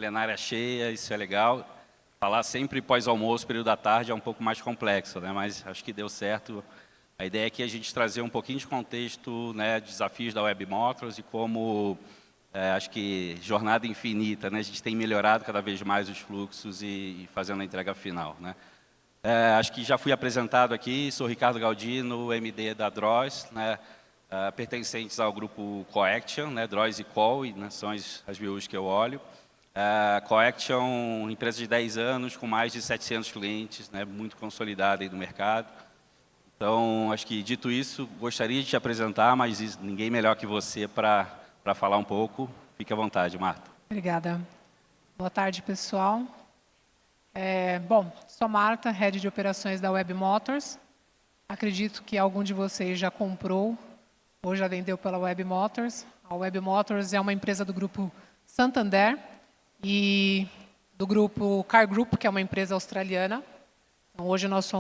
plenária cheia, isso é legal. Falar sempre pós-almoço, período da tarde, é um pouco mais complexo, né? Mas acho que deu certo. A ideia aqui é a gente trazer um pouquinho de contexto, né, desafios da Web Motors e como, acho que jornada infinita, né? A gente tem melhorado cada vez mais os fluxos e fazendo a entrega final, né? Acho que já fui apresentado aqui, sou Ricardo Galdino, MD da Droz, né? Pertencentes ao grupo Coaction, né? Droz e Call, né? São as BUs que eu olho. Coaction, empresa de 10 anos, com mais de 700 clientes, né? Muito consolidada aí no mercado. Então, acho que, dito isso, gostaria de te apresentar, mas ninguém melhor que você para falar um pouco. Fique à vontade, Marta. Obrigada. Boa tarde, pessoal. Bom, sou Marta, Head de Operações da Web Motors. Acredito que algum de vocês já comprou ou já vendeu pela Web Motors. A Web Motors é uma empresa do grupo Santander e do grupo Car Group, que é uma empresa australiana. Então, hoje nós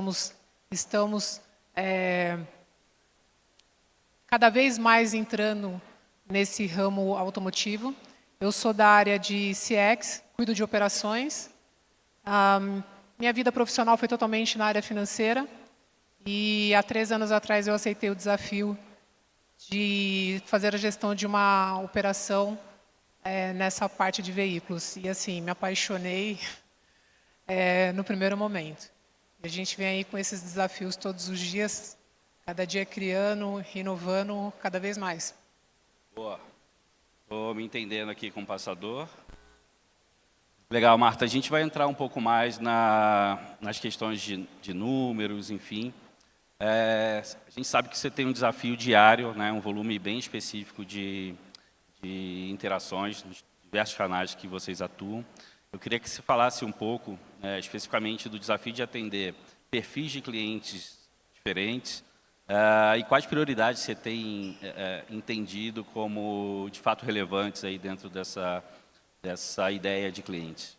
estamos cada vez mais entrando nesse ramo automotivo. Eu sou da área de CX, cuido de operações. Minha vida profissional foi totalmente na área financeira e há 3 anos atrás eu aceitei o desafio de fazer a gestão de uma operação nessa parte de veículos. E assim, me apaixonei no primeiro momento. E a gente vem aí com esses desafios todos os dias, cada dia criando, inovando cada vez mais. Boa. Estou me entendendo aqui com o passador. Legal, Marta. A gente vai entrar um pouco mais nas questões de números, enfim. A gente sabe que você tem um desafio diário, né, um volume bem específico de interações nos diversos canais que vocês atuam. Eu queria que você falasse um pouco, especificamente, do desafio de atender perfis de clientes diferentes e quais prioridades você tem entendido como, de fato, relevantes aí dentro dessa ideia de clientes.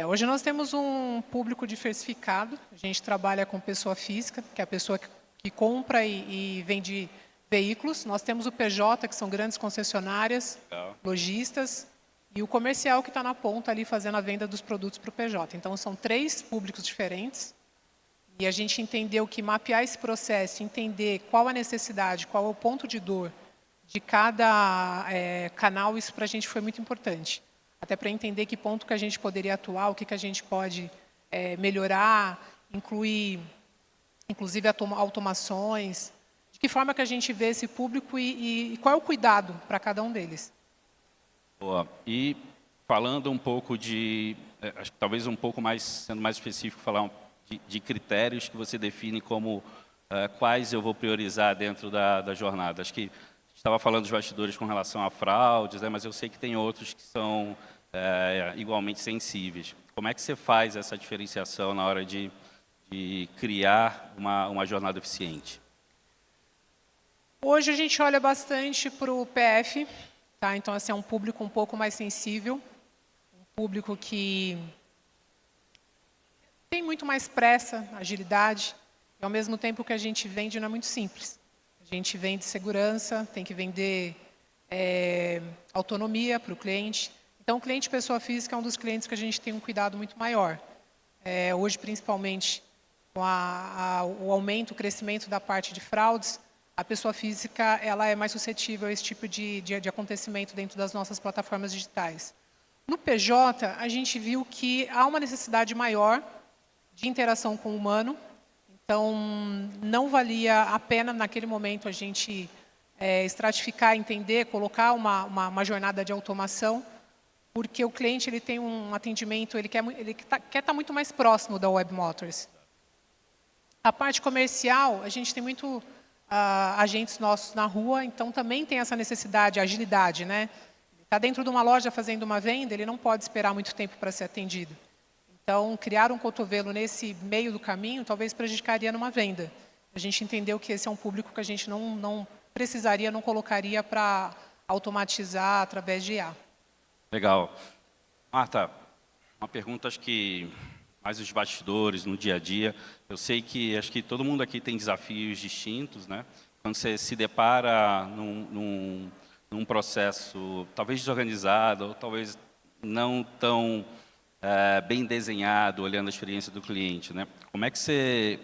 Hoje nós temos um público diversificado. A gente trabalha com pessoa física, que é a pessoa que compra e vende veículos. Nós temos o PJ, que são grandes concessionárias, Legal. lojistas, e o comercial que está na ponta ali fazendo a venda dos produtos para o PJ. Então, são 3 públicos diferentes. E a gente entendeu que mapear esse processo, entender qual a necessidade, qual é o ponto de dor de cada canal, isso para a gente foi muito importante. Até para entender que ponto que a gente poderia atuar, o que a gente pode melhorar, incluir, inclusive, automações, de que forma que a gente vê esse público e qual é o cuidado para cada um deles. Boa. E falando um pouco acho que talvez um pouco mais, sendo mais específico, falar de critérios que você define como quais eu vou priorizar dentro da jornada. Acho que estava falando dos bastidores com relação a fraudes, né, mas eu sei que tem outros que são igualmente sensíveis. Como é que você faz essa diferenciação na hora de criar uma jornada eficiente? Hoje a gente olha bastante para o PF, tá? Então, assim, é um público um pouco mais sensível, um público que tem muito mais pressa, agilidade, e ao mesmo tempo que a gente vende não é muito simples. A gente vende segurança, tem que vender autonomia para o cliente. Então, o cliente pessoa física é um dos clientes que a gente tem um cuidado muito maior. Hoje, principalmente, com o aumento, o crescimento da parte de fraudes, a pessoa física ela é mais suscetível a esse tipo de acontecimento dentro das nossas plataformas digitais. No PJ, a gente viu que há uma necessidade maior de interação com o humano. Então, não valia a pena, naquele momento, a gente estratificar, entender, colocar uma jornada de automação, porque o cliente ele tem um atendimento, ele quer estar muito mais próximo da Web Motors. A parte comercial, a gente tem muito agentes nossos na rua, então também tem essa necessidade, agilidade, né? Está dentro de uma loja fazendo uma venda, ele não pode esperar muito tempo para ser atendido. Então, criar um cotovelo nesse meio do caminho talvez prejudicaria numa venda. A gente entendeu que esse é um público que a gente não precisaria, não colocaria para automatizar através de IA. Legal. Marta, uma pergunta, acho que mais os bastidores, no dia a dia. Eu sei que, acho que todo mundo aqui tem desafios distintos, né? Quando você se depara num processo talvez desorganizado, ou talvez não tão bem desenhado, olhando a experiência do cliente, né? Como é que você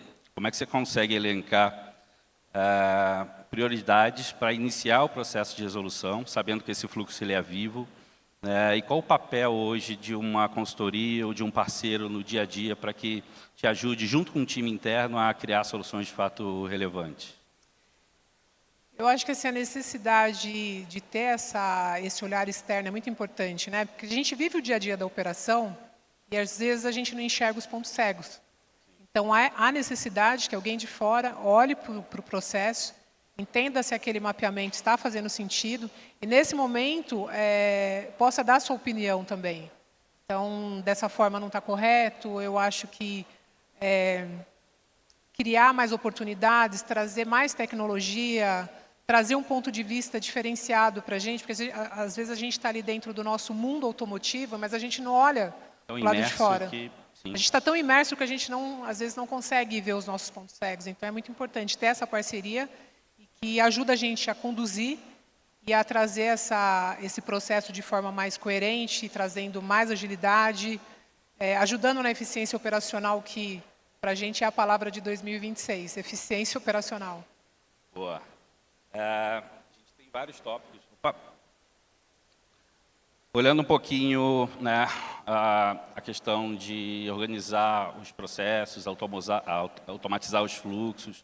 consegue elencar prioridades para iniciar o processo de resolução, sabendo que esse fluxo ele é vivo, e qual o papel hoje de uma consultoria ou de um parceiro no dia a dia para que te ajude, junto com o time interno, a criar soluções de fato relevantes? Eu acho que assim, a necessidade de ter esse olhar externo é muito importante, né? Porque a gente vive o dia a dia da operação e às vezes a gente não enxerga os pontos cegos. Então há necessidade que alguém de fora olhe para o processo, entenda se aquele mapeamento está fazendo sentido e nesse momento possa dar sua opinião também. Então, dessa forma não está correto, eu acho que criar mais oportunidades, trazer mais tecnologia, trazer um ponto de vista diferenciado para a gente, porque às vezes a gente está ali dentro do nosso mundo automotivo, mas a gente não olha do lado de fora. A gente está tão imerso que a gente às vezes não consegue ver os nossos pontos cegos. Então é muito importante ter essa parceria que ajuda a gente a conduzir e a trazer esse processo de forma mais coerente, trazendo mais agilidade, ajudando na eficiência operacional, que para a gente é a palavra de 2026, eficiência operacional. Boa. A gente tem vários tópicos. Opa. Olhando um pouquinho, né, a questão de organizar os processos, automatizar os fluxos,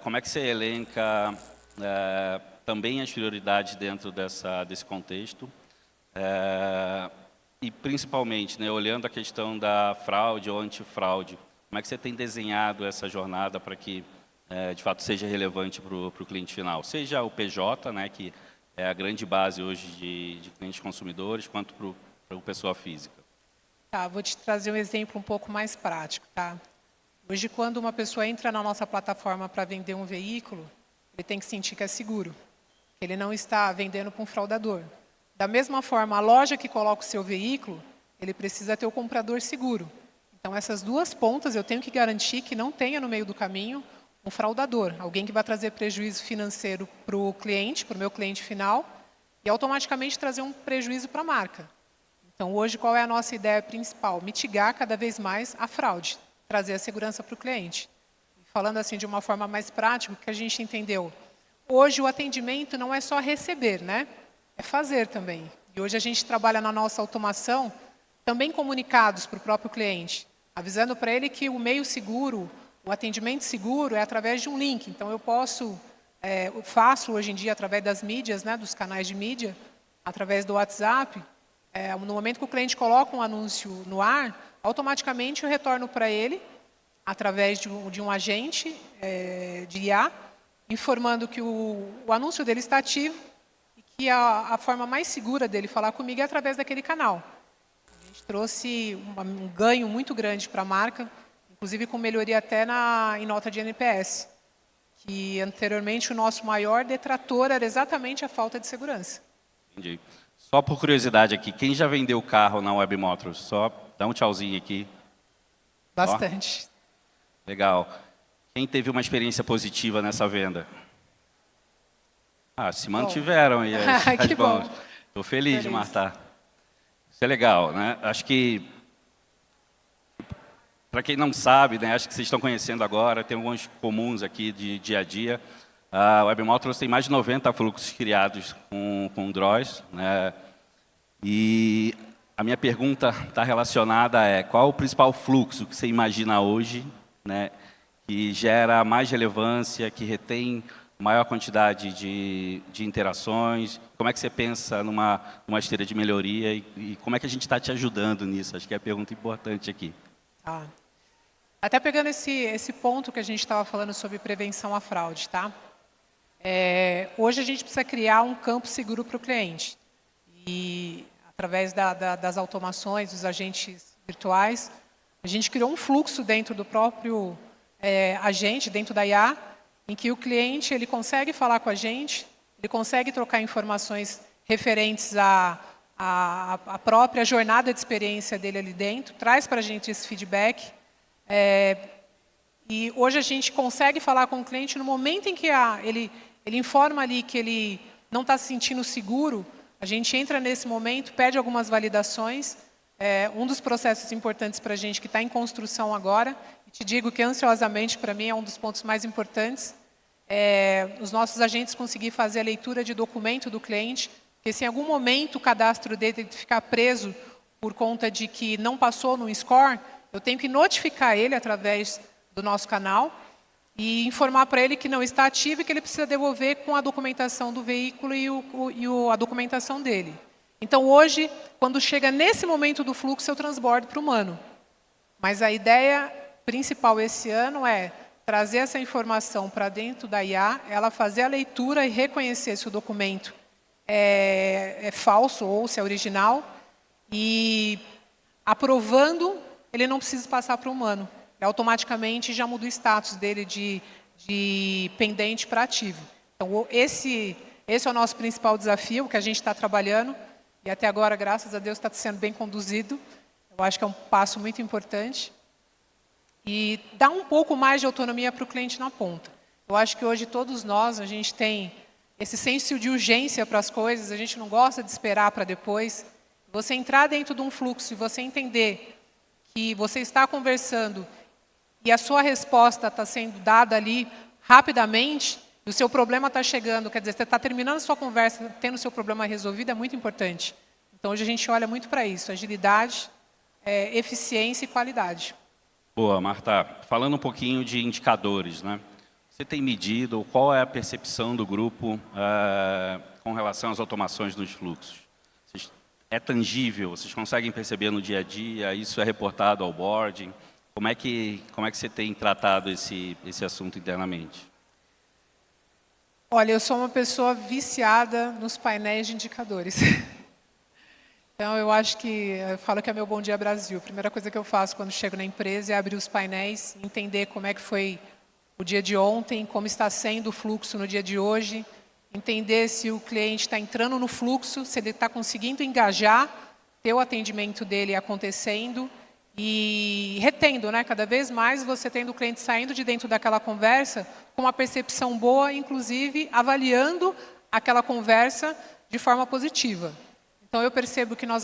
como é que você elenca também as prioridades dentro desse contexto? E principalmente, né, olhando a questão da fraude ou antifraude, como é que você tem desenhado essa jornada para que de fato seja relevante para o cliente final? Seja o PJ, né, que é a grande base hoje de clientes consumidores, quanto para o pessoa física. Tá, vou te trazer um exemplo um pouco mais prático, tá? Hoje, quando uma pessoa entra na nossa plataforma para vender um veículo, ele tem que sentir que é seguro, que ele não está vendendo para um fraudador. Da mesma forma, a loja que coloca o seu veículo, ele precisa ter o comprador seguro. Então, essas duas pontas eu tenho que garantir que não tenha no meio do caminho um fraudador, alguém que vai trazer prejuízo financeiro para o cliente, para o meu cliente final, e automaticamente trazer um prejuízo para a marca. Então, hoje, qual é a nossa ideia principal? Mitigar cada vez mais a fraude, trazer a segurança para o cliente. Falando assim de uma forma mais prática, o que a gente entendeu? Hoje, o atendimento não é só receber, né? É fazer também. E hoje a gente trabalha na nossa automação também comunicados para o próprio cliente, avisando para ele que o meio seguro, o atendimento seguro é através de um link. Então, eu faço hoje em dia através das mídias, né, dos canais de mídia, através do WhatsApp. No momento que o cliente coloca um anúncio no ar, automaticamente eu retorno para ele, através de um agente de IA, informando que o anúncio dele está ativo e que a forma mais segura dele falar comigo é através daquele canal. A gente trouxe um ganho muito grande para a marca, inclusive com melhoria até em nota de NPS, que anteriormente o nosso maior detrator era exatamente a falta de segurança. Entendi. Só por curiosidade aqui, quem já vendeu carro na Webmotors? Só dá um tchauzinho aqui. Bastante. Ó, legal. Quem teve uma experiência positiva nessa venda? Se mantiveram aí as mãos. Estou feliz, Marta. Isso é legal, né? Acho que, para quem não sabe, né, acho que vocês estão conhecendo agora, tem alguns comuns aqui de dia a dia. A Webmotors tem mais de 90 fluxos criados com DROS, né? E a minha pergunta está relacionada qual o principal fluxo que você imagina hoje, né, que gera mais relevância, que retém maior quantidade de interações? Como é que você pensa numa esteira de melhoria e como é que a gente está te ajudando nisso? Acho que é a pergunta importante aqui. Até pegando esse ponto que a gente estava falando sobre prevenção à fraude, tá? Hoje a gente precisa criar um campo seguro para o cliente. E através das automações, dos agentes virtuais, a gente criou um fluxo dentro do próprio agente, dentro da IA, em que o cliente ele consegue falar com a gente, ele consegue trocar informações referentes à própria jornada de experiência dele ali dentro, traz para a gente esse feedback. E hoje a gente consegue falar com o cliente no momento em que ele informa ali que ele não está se sentindo seguro, A gente entra nesse momento, pede algumas validações. Um dos processos importantes para a gente que está em construção agora, e te digo que ansiosamente para mim é um dos pontos mais importantes, os nossos agentes conseguir fazer a leitura de documento do cliente, porque se em algum momento o cadastro dele ficar preso por conta de que não passou no score, eu tenho que notificar ele através do nosso canal e informar para ele que não está ativo e que ele precisa devolver com a documentação do veículo e a documentação dele. Então, hoje, quando chega nesse momento do fluxo, eu transbordo para o humano. Mas a ideia principal esse ano é trazer essa informação para dentro da IA, ela fazer a leitura e reconhecer se o documento é falso ou se é original, e aprovando, ele não precisa passar para o humano. Automaticamente já muda o status dele de pendente para ativo. Então, esse é o nosso principal desafio, que a gente está trabalhando, e até agora, graças a Deus, está sendo bem conduzido. Eu acho que é um passo muito importante. E dá um pouco mais de autonomia para o cliente na ponta. Eu acho que hoje todos nós, a gente tem esse senso de urgência para as coisas, a gente não gosta de esperar para depois. Você entrar dentro de um fluxo e você entender que você está conversando e a sua resposta está sendo dada ali rapidamente, e o seu problema está chegando, quer dizer, você está terminando a sua conversa, tendo o seu problema resolvido, é muito importante. Então, hoje a gente olha muito para isso, agilidade, eficiência e qualidade. Boa, Marta. Falando um pouquinho de indicadores, né? Você tem medido, qual é a percepção do grupo com relação às automações dos fluxos? É tangível? Vocês conseguem perceber no dia a dia? Isso é reportado ao board? Como é que você tem tratado esse assunto internamente? Olha, eu sou uma pessoa viciada nos painéis de indicadores. Então, eu acho eu falo que é meu Bom Dia Brasil. A primeira coisa que eu faço quando chego na empresa é abrir os painéis, entender como é que foi o dia de ontem, como está sendo o fluxo no dia de hoje, entender se o cliente está entrando no fluxo, se ele está conseguindo engajar, ter o atendimento dele acontecendo e retendo, né? Cada vez mais você tendo o cliente saindo de dentro daquela conversa com uma percepção boa, inclusive avaliando aquela conversa de forma positiva. Então, eu percebo que nós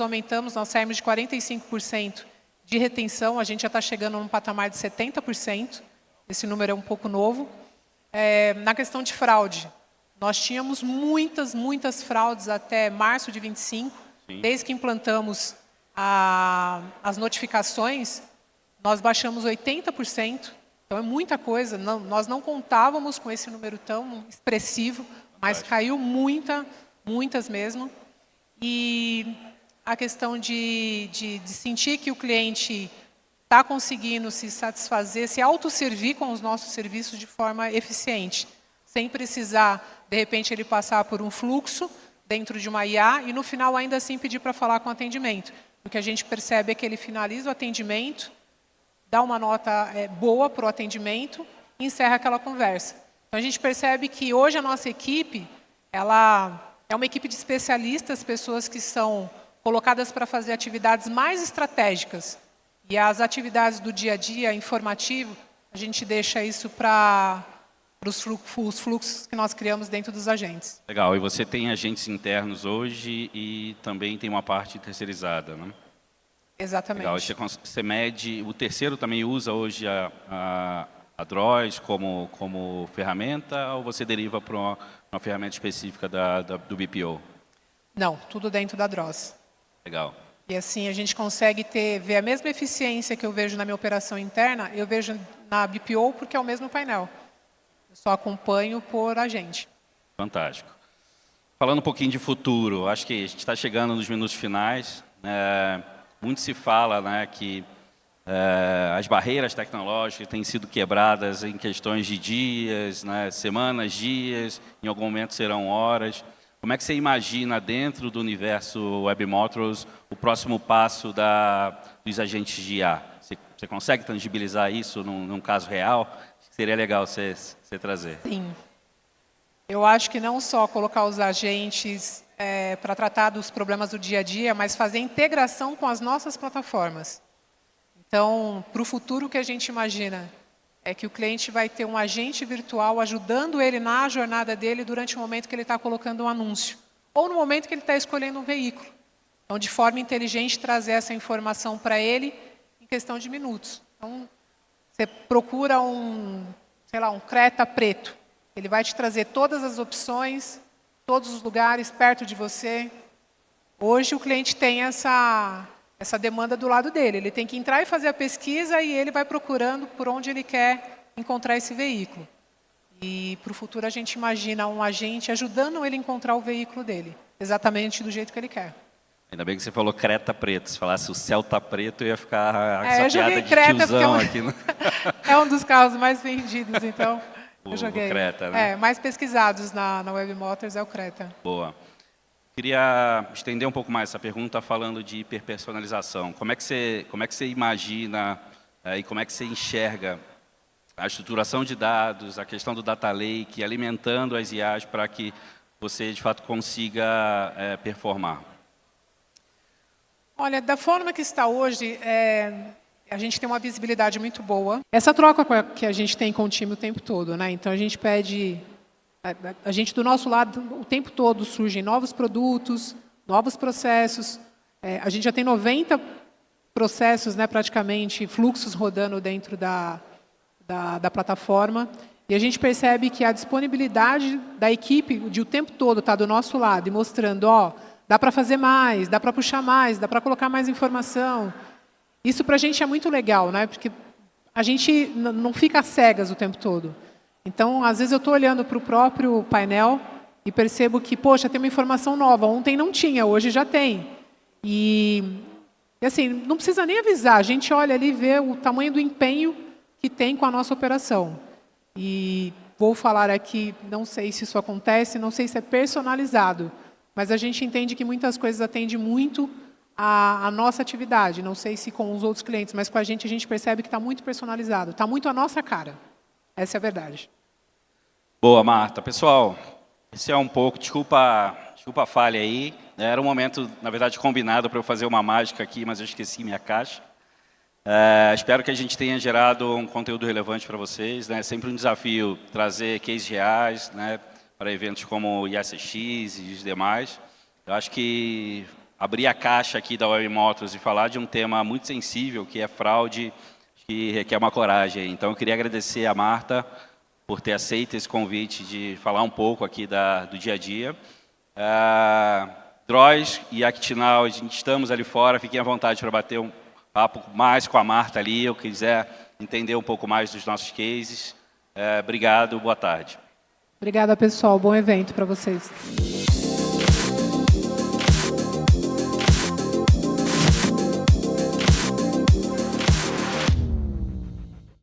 saímos de 45% de retenção, a gente já está chegando num patamar de 70%, esse número é um pouco novo. Na questão de fraude, nós tínhamos muitas fraudes até março de 25, Sim. Desde que implantamos as notificações, nós baixamos 80%, então é muita coisa, nós não contávamos com esse número tão expressivo, mas caiu muitas mesmo. E a questão de sentir que o cliente está conseguindo se satisfazer, se autosservir com os nossos serviços de forma eficiente, sem precisar, de repente, ele passar por um fluxo dentro de uma IA e, no final, ainda assim pedir para falar com o atendimento. O que a gente percebe é que ele finaliza o atendimento, dá uma nota boa para o atendimento e encerra aquela conversa. Então, a gente percebe que hoje a nossa equipe, ela é uma equipe de especialistas, pessoas que são colocadas para fazer atividades mais estratégicas. E as atividades do dia a dia, informativo, a gente deixa isso para os fluxos que nós criamos dentro dos agentes. Legal. E você tem agentes internos hoje e também tem uma parte terceirizada, né? Exatamente. Legal. Você mede, o terceiro também usa hoje a Droz como ferramenta ou você deriva para uma ferramenta específica do BPO? Não, tudo dentro da Droz. Legal. E assim a gente consegue ver a mesma eficiência que eu vejo na minha operação interna, eu vejo na BPO porque é o mesmo painel. Eu só acompanho por agente. Fantástico. Falando um pouquinho de futuro, acho que a gente está chegando nos minutos finais. Muito se fala, né, que as barreiras tecnológicas têm sido quebradas em questões de dias, né, semanas, dias, em algum momento serão horas. Como é que você imagina, dentro do universo WebMotors, o próximo passo dos agentes de IA? Você consegue tangibilizar isso num caso real? Seria legal você trazer. Sim. Eu acho que não só colocar os agentes para tratar dos problemas do dia a dia, mas fazer integração com as nossas plataformas. Então, para o futuro, o que a gente imagina é que o cliente vai ter um agente virtual ajudando ele na jornada dele durante o momento que ele está colocando um anúncio. ou no momento que ele está escolhendo um veículo. Então, de forma inteligente, trazer essa informação para ele em questão de minutos. Então, você procura sei lá, um Creta preto. Ele vai te trazer todas as opções, todos os lugares perto de você. Hoje o cliente tem essa demanda do lado dele. Ele tem que entrar e fazer a pesquisa e ele vai procurando por onde ele quer encontrar esse veículo. E para o futuro a gente imagina um agente ajudando ele a encontrar o veículo dele, exatamente do jeito que ele quer. Ainda bem que você falou Creta preto. Se falasse o Celta preto, eu ia ficar eu essa joguei piada de Creta tiozão porque aqui. Né? é um dos carros mais vendidos, então eu O joguei. Creta, né? Mais pesquisados na Web Motors é o Creta. Boa. Queria estender um pouco mais essa pergunta falando de hiperpersonalização. Como é que você imagina e como é que você enxerga a estruturação de dados, a questão do data lake, alimentando as IAs para que você, de fato, consiga performar? Olha, da forma que está hoje, a gente tem uma visibilidade muito boa. Essa troca que a gente tem com o time o tempo todo, né? Então, a gente pede... A gente, do nosso lado, o tempo todo surgem novos produtos, novos processos. A gente já tem 90 processos, né, praticamente, fluxos rodando dentro da plataforma. E a gente percebe que a disponibilidade da equipe de o tempo todo estar do nosso lado e mostrando, dá para fazer mais, dá para puxar mais, dá para colocar mais informação. Isso para a gente é muito legal, né? Porque a gente não fica cegas o tempo todo. Então, às vezes eu estou olhando para o próprio painel e percebo que, poxa, tem uma informação nova. Ontem não tinha, hoje já tem. E assim, não precisa nem avisar. A gente olha ali e vê o tamanho do empenho que tem com a nossa operação. E vou falar aqui, não sei se isso acontece, não sei se é personalizado, mas a gente entende que muitas coisas atendem muito a nossa atividade. Não sei se com os outros clientes, mas com a gente percebe que está muito personalizado, está muito a nossa cara. Essa é a verdade. Boa, Marta. Pessoal, esse é um pouco, desculpa a falha aí. Era um momento, na verdade, combinado para eu fazer uma mágica aqui, mas eu esqueci minha caixa. Espero que a gente tenha gerado um conteúdo relevante para vocês. É sempre um desafio trazer cases reais, né, para eventos como o ISX e os demais. Eu acho que abrir a caixa aqui da Web Motors e falar de um tema muito sensível, que é fraude, que requer uma coragem. Então, eu queria agradecer a Marta por ter aceito esse convite de falar um pouco aqui do dia a dia. Droz e Actinal, a gente estamos ali fora, fiquem à vontade para bater um papo mais com a Marta ali, eu quiser entender um pouco mais dos nossos cases. Obrigado, boa tarde. Obrigada, pessoal. Bom evento para vocês.